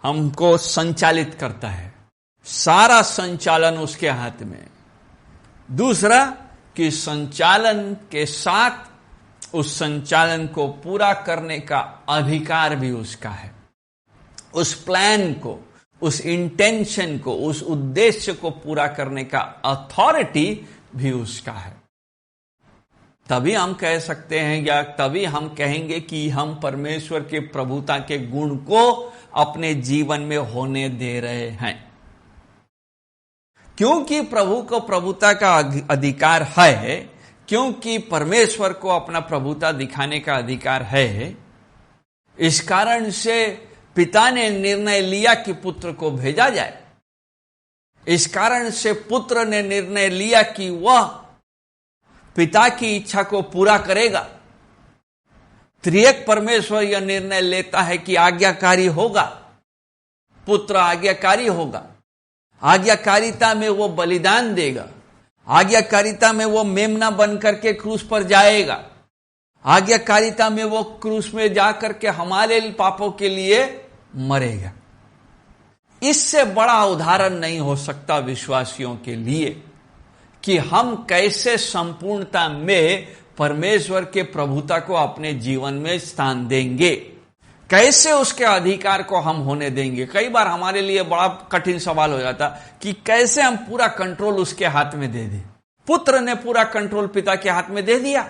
हमको संचालित करता है, सारा संचालन उसके हाथ में। दूसरा कि संचालन के साथ उस संचालन को पूरा करने का अधिकार भी उसका है। उस प्लान को, उस इंटेंशन को, उस उद्देश्य को पूरा करने का अथॉरिटी भी उसका है। तभी हम कह सकते हैं, या तभी हम कहेंगे कि हम परमेश्वर के प्रभुता के गुण को अपने जीवन में होने दे रहे हैं। क्योंकि प्रभु को प्रभुता का अधिकार है, क्योंकि परमेश्वर को अपना प्रभुता दिखाने का अधिकार है, इस कारण से पिता ने निर्णय लिया कि पुत्र को भेजा जाए। इस कारण से पुत्र ने निर्णय लिया कि वह पिता की इच्छा को पूरा करेगा। त्रिएक परमेश्वर यह निर्णय लेता है कि आज्ञाकारी होगा, पुत्र आज्ञाकारी होगा। आज्ञाकारिता में वो बलिदान देगा, आज्ञाकारिता में वो मेमना बन करके क्रूस पर जाएगा, आज्ञाकारिता में वो क्रूस में जाकर के हमारे पापों के लिए मरेगा। इससे बड़ा उदाहरण नहीं हो सकता विश्वासियों के लिए कि हम कैसे संपूर्णता में परमेश्वर के प्रभुता को अपने जीवन में स्थान देंगे, कैसे उसके अधिकार को हम होने देंगे। कई बार हमारे लिए बड़ा कठिन सवाल हो जाता कि कैसे हम पूरा कंट्रोल उसके हाथ में दे दें। पुत्र ने पूरा कंट्रोल पिता के हाथ में दे दिया।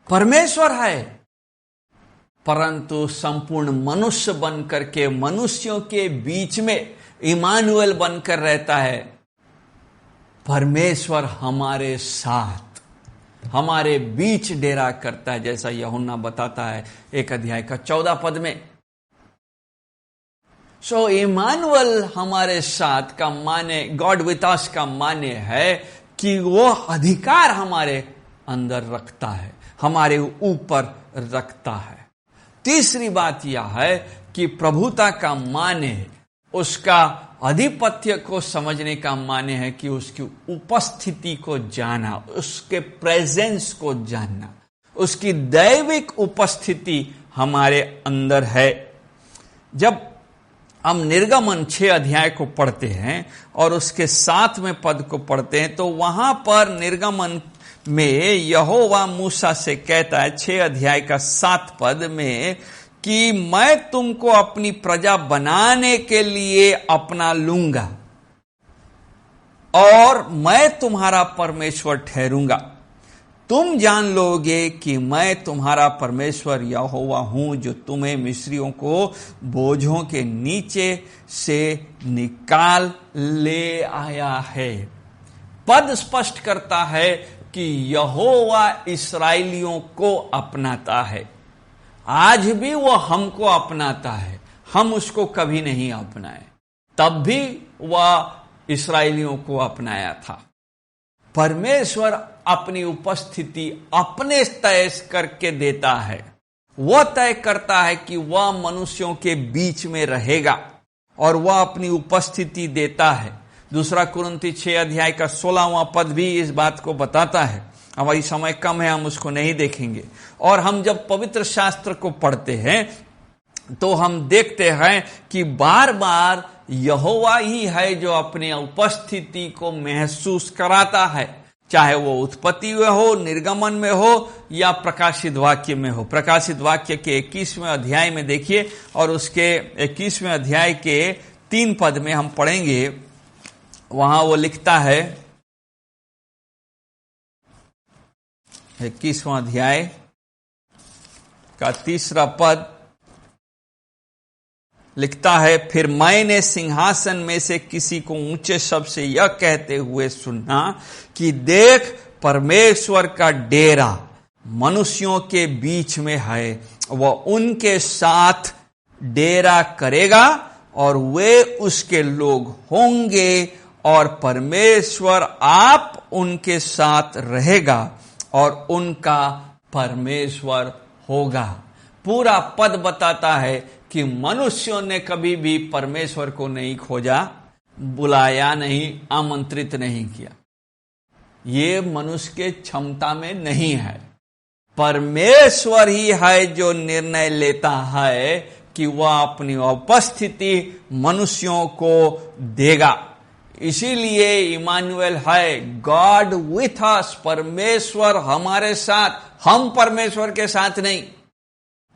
परमेश्वर है, परंतु संपूर्ण मनुष्य बनकर के मनुष्यों के बीच में इमानुएल बनकर रहता है। परमेश्वर हमारे साथ, हमारे बीच डेरा करता है, जैसा यूहन्ना बताता है 1 अध्याय का 14 पद में। सो इमानुएल हमारे साथ का माने, गॉड विथ अस का माने है कि वो अधिकार हमारे अंदर रखता है, हमारे ऊपर रखता है। तीसरी बात यह है कि प्रभुता का माने, उसका अधिपत्य को समझने का माने है कि उसकी उपस्थिति को जाना, उसके प्रेजेंस को जानना, उसकी दैविक उपस्थिति हमारे अंदर है। जब हम निर्गमन 6 अध्याय को पढ़ते हैं और उसके 7वें पद को पढ़ते हैं तो वहां पर निर्गमन में यहोवा मूसा से कहता है 6 अध्याय का 7 पद में कि मैं तुमको अपनी प्रजा बनाने के लिए अपना लूंगा और मैं तुम्हारा परमेश्वर ठहरूंगा। तुम जान लोगे कि मैं तुम्हारा परमेश्वर यहोवा हूं, जो तुम्हें मिस्रियों को बोझों के नीचे से निकाल ले आया है। पद स्पष्ट करता है कि यहोवा इस्राएलियों को अपनाता है। आज भी वो हमको अपनाता है, हम उसको कभी नहीं अपनाए, तब भी वह इस्राएलियों को अपनाया था। परमेश्वर अपनी उपस्थिति अपने तय करके देता है। वह तय करता है कि वह मनुष्यों के बीच में रहेगा और वह अपनी उपस्थिति देता है। 2 कुरिन्थी 6 अध्याय का 16वां पद भी इस बात को बताता है। हमारी समय कम है, हम उसको नहीं देखेंगे। और हम जब पवित्र शास्त्र को पढ़ते हैं तो हम देखते हैं कि बार बार यहोवा ही है जो अपनी उपस्थिति को महसूस कराता है, चाहे वो उत्पत्ति में हो, निर्गमन में हो या प्रकाशित वाक्य में हो। प्रकाशित वाक्य के 21वें अध्याय में देखिए और उसके 21वें अध्याय के 3 पद में हम पढ़ेंगे। वहां वो लिखता है, 21वां अध्याय का 3 पद लिखता है, फिर मैंने सिंहासन में से किसी को ऊंचे शब्द से यह कहते हुए सुना कि देख, परमेश्वर का डेरा मनुष्यों के बीच में है, वह उनके साथ डेरा करेगा और वे उसके लोग होंगे और परमेश्वर आप उनके साथ रहेगा और उनका परमेश्वर होगा। पूरा पद बताता है कि मनुष्यों ने कभी भी परमेश्वर को नहीं खोजा, बुलाया नहीं, आमंत्रित नहीं किया। ये मनुष्य के क्षमता में नहीं है। परमेश्वर ही है जो निर्णय लेता है कि वह अपनी उपस्थिति मनुष्यों को देगा। इसीलिए इमानुएल है, गॉड विथ अस, परमेश्वर हमारे साथ। हम परमेश्वर के साथ नहीं,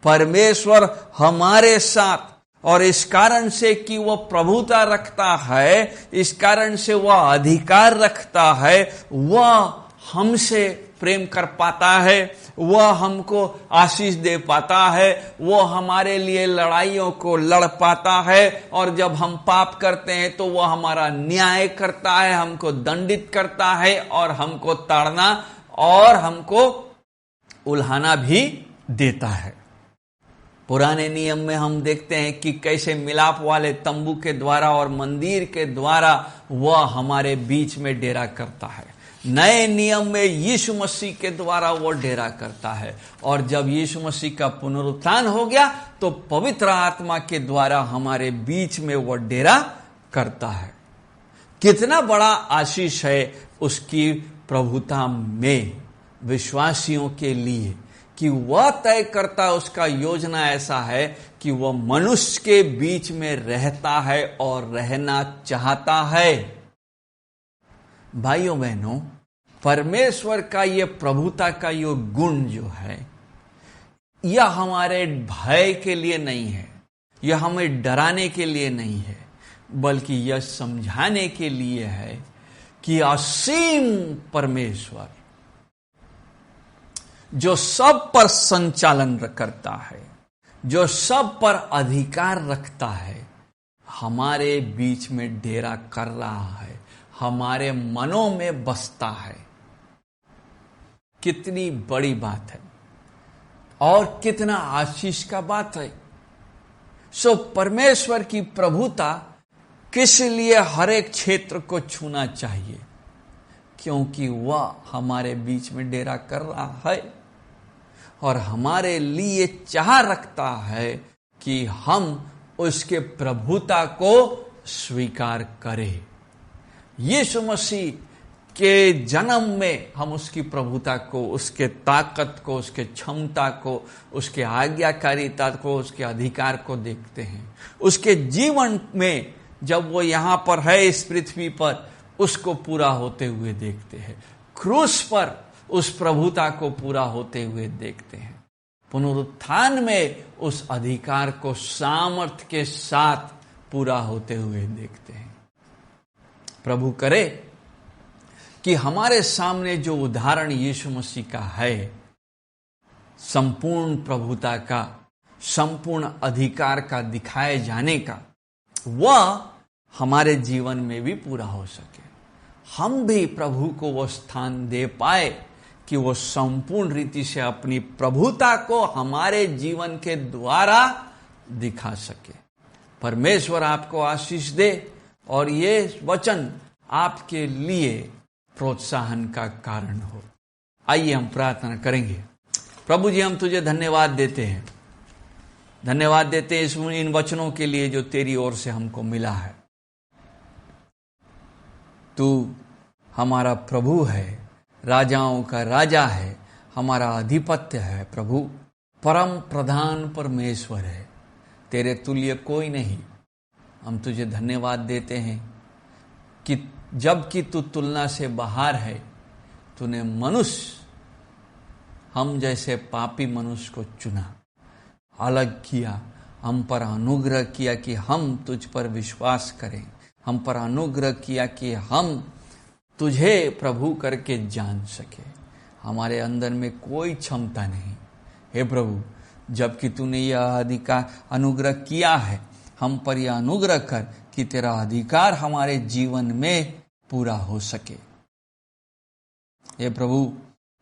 परमेश्वर हमारे साथ। और इस कारण से कि वह प्रभुता रखता है, इस कारण से वह अधिकार रखता है, वह हमसे प्रेम कर पाता है, वह हमको आशीष दे पाता है, वह हमारे लिए लड़ाइयों को लड़ पाता है। और जब हम पाप करते हैं तो वह हमारा न्याय करता है, हमको दंडित करता है और हमको ताड़ना और हमको उल्हाना भी देता है। पुराने नियम में हम देखते हैं कि कैसे मिलाप वाले तंबू के द्वारा और मंदिर के द्वारा वह हमारे बीच में डेरा करता है। नए नियम में यीशु मसीह के द्वारा वो डेरा करता है, और जब यीशु मसीह का पुनरुत्थान हो गया तो पवित्र आत्मा के द्वारा हमारे बीच में वो डेरा करता है। कितना बड़ा आशीष है उसकी प्रभुता में विश्वासियों के लिए कि वह तय करता, उसका योजना ऐसा है कि वह मनुष्य के बीच में रहता है और रहना चाहता है। भाइयों बहनों, परमेश्वर का यह प्रभुता का यह गुण जो है, यह हमारे भय के लिए नहीं है, यह हमें डराने के लिए नहीं है, बल्कि यह समझाने के लिए है कि असीम परमेश्वर जो सब पर संचालन करता है, जो सब पर अधिकार रखता है, हमारे बीच में डेरा कर रहा है, हमारे मनों में बसता है। कितनी बड़ी बात है और कितना आशीष का बात है। सो परमेश्वर की प्रभुता किस लिए हर एक क्षेत्र को छूना चाहिए? क्योंकि वह हमारे बीच में डेरा कर रहा है और हमारे लिए चाह रखता है कि हम उसके प्रभुता को स्वीकार करें। यीशु मसीह के जन्म में हम उसकी प्रभुता को, उसके ताकत को, उसके क्षमता को, उसके आज्ञाकारिता को, उसके अधिकार को देखते हैं। उसके जीवन में जब वो यहां पर है इस पृथ्वी पर, उसको पूरा होते हुए देखते हैं। क्रूस पर उस प्रभुता को पूरा होते हुए देखते हैं। पुनरुत्थान में उस अधिकार को सामर्थ्य के साथ पूरा होते हुए देखते हैं। प्रभु करे कि हमारे सामने जो उदाहरण यीशु मसीह का है, संपूर्ण प्रभुता का, संपूर्ण अधिकार का दिखाए जाने का, वह हमारे जीवन में भी पूरा हो सके। हम भी प्रभु को वो स्थान दे पाए कि वो संपूर्ण रीति से अपनी प्रभुता को हमारे जीवन के द्वारा दिखा सके। परमेश्वर आपको आशीष दे और ये वचन आपके लिए प्रोत्साहन का कारण हो। आइए हम प्रार्थना करेंगे। प्रभु जी, हम तुझे धन्यवाद देते हैं, धन्यवाद देते हैं इन वचनों के लिए जो तेरी ओर से हमको मिला है। तू हमारा प्रभु है, राजाओं का राजा है, हमारा अधिपत्य है। प्रभु परम प्रधान परमेश्वर है, तेरे तुल्य कोई नहीं। हम तुझे धन्यवाद देते हैं कि जबकि तू तुलना से बाहर है, तूने मनुष्य, हम जैसे पापी मनुष्य को चुना, अलग किया, हम पर अनुग्रह किया कि हम तुझ पर विश्वास करें, हम पर अनुग्रह किया कि हम तुझे प्रभु करके जान सके। हमारे अंदर में कोई क्षमता नहीं। हे प्रभु, जबकि तूने यह अधिकार अनुग्रह किया है, हम पर यह अनुग्रह कर कि तेरा अधिकार हमारे जीवन में पूरा हो सके। हे प्रभु,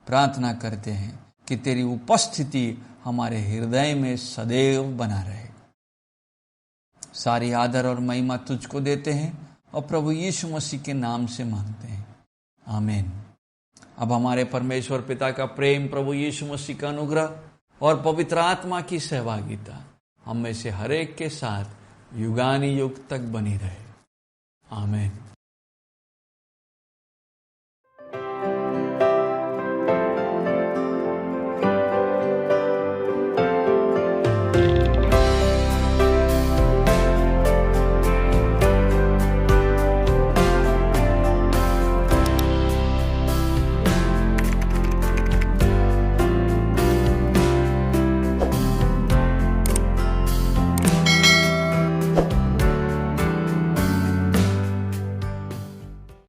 प्रार्थना करते हैं कि तेरी उपस्थिति हमारे हृदय में सदैव बना रहे। सारी आदर और महिमा तुझको देते हैं और प्रभु यीशु मसीह के नाम से मांगते हैं, आमीन। अब हमारे परमेश्वर पिता का प्रेम, प्रभु यीशु मसीह का अनुग्रह और पवित्र आत्मा की सहभागिता हम में से हर एक के साथ युगानुयुग तक बनी रहे, आमीन।